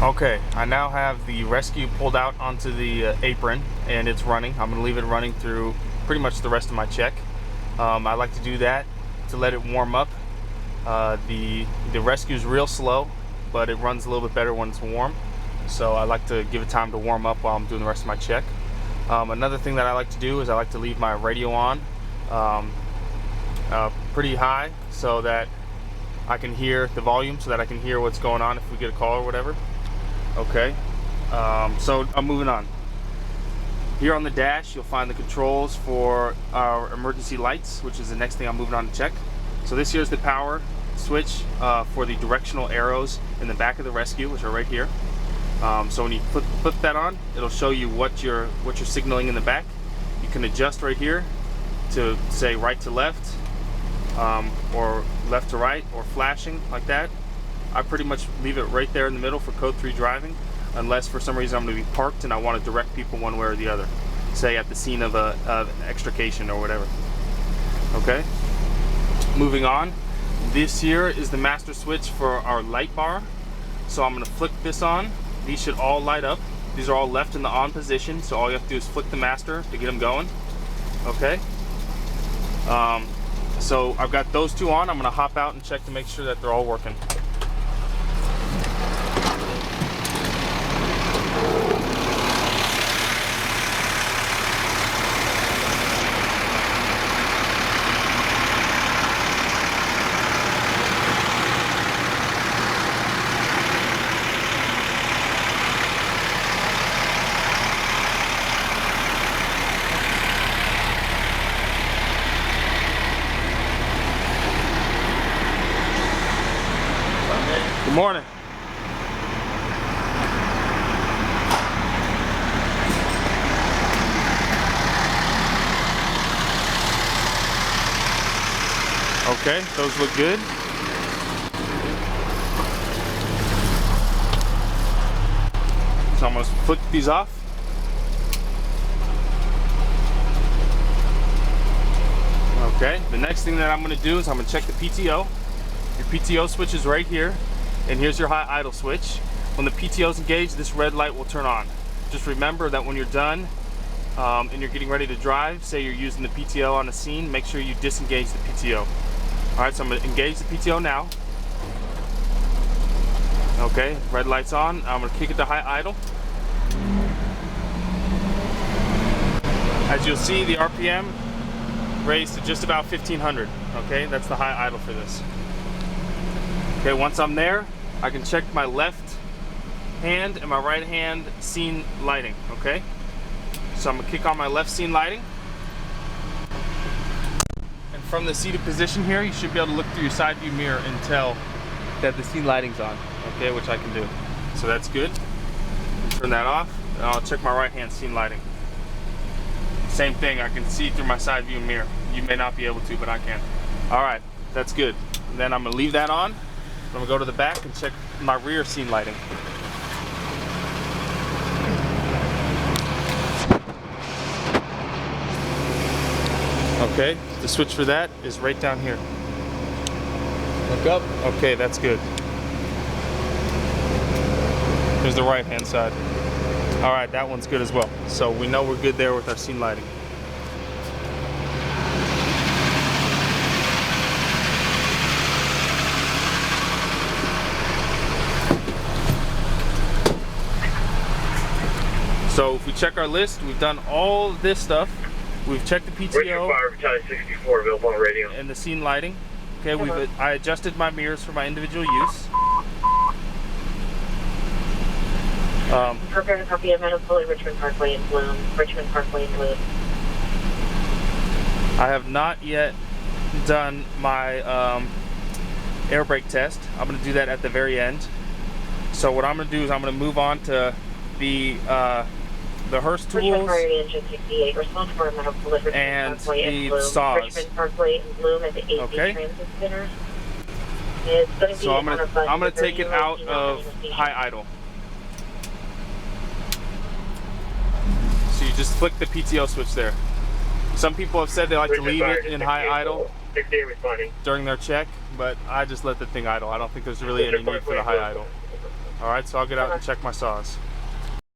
Okay, I now have the rescue pulled out onto the apron and it's running. I'm going to leave it running through pretty much the rest of my check. I like to do that to let it warm up. The rescue is real slow, but it runs a little bit better when it's warm. So I like to give it time to warm up while I'm doing the rest of my check. Another thing that I like to do is I like to leave my radio on pretty high so that I can hear the volume, so that I can hear what's going on if we get a call or whatever. Okay, so I'm moving on. Here on the dash, you'll find the controls for our emergency lights, which is the next thing I'm moving on to check. So this here is the power switch for the directional arrows in the back of the rescue, which are right here. So when you flip that on, it'll show you what you're signaling in the back. You can adjust right here to say right to left, or left to right, or flashing like that. I pretty much leave it right there in the middle for code 3 driving, unless for some reason I'm going to be parked and I want to direct people one way or the other, say at the scene of an extrication or whatever. Okay, moving on. This here is the master switch for our light bar. So I'm going to flick this on. These should all light up. These are all left in the on position, so all you have to do is flick the master to get them going. Okay. So I've got those two on. I'm going to hop out and check to make sure that they're all working. Good morning. Okay, those look good. So I'm going to flick these off. Okay, the next thing that I'm going to do is I'm going to check the PTO. Your PTO switch is right here. And here's your high idle switch. When the PTO is engaged, this red light will turn on. Just remember that when you're done and you're getting ready to drive, say you're using the PTO on a scene, make sure you disengage the PTO. Alright, so I'm going to engage the PTO now. Okay, red light's on. I'm going to kick it to high idle. As you'll see, the RPM raised to just about 1500. Okay, that's the high idle for this. Okay, once I'm there, I can check my left hand and my right hand scene lighting, okay? So I'm gonna kick on my left scene lighting. And from the seated position here, you should be able to look through your side view mirror and tell that the scene lighting's on, okay, which I can do. So that's good. Turn that off, and I'll check my right hand scene lighting. Same thing, I can see through my side view mirror. You may not be able to, but I can. All right, that's good. And then I'm gonna leave that on. I'm going to go to the back and check my rear scene lighting. Okay, the switch for that is right down here. Look up. Okay, that's good. Here's the right hand side. All right, that one's good as well. So we know we're good there with our scene lighting. So if we check our list, we've done all this stuff. We've checked the PTO Fire Battalion 64 available on radio. And the scene lighting. Okay, I adjusted my mirrors for my individual use. Prepare a copy of Meadowpool, Richmond Parkway in Bloom. Richmond Parkway in Bloom. I have not yet done my air brake test. I'm going to do that at the very end. So what I'm going to do is I'm going to move on to the Hurst tools and the saws. Richmond Parkway in Bloom at the AC Transit Center. So I'm going to take it out of high idle. So you just flick the PTO switch there. Some people have said they like to leave it in high idle during their check, but I just let the thing idle. I don't think there's really any need for the high idle. All right, so I'll get out and check my saws.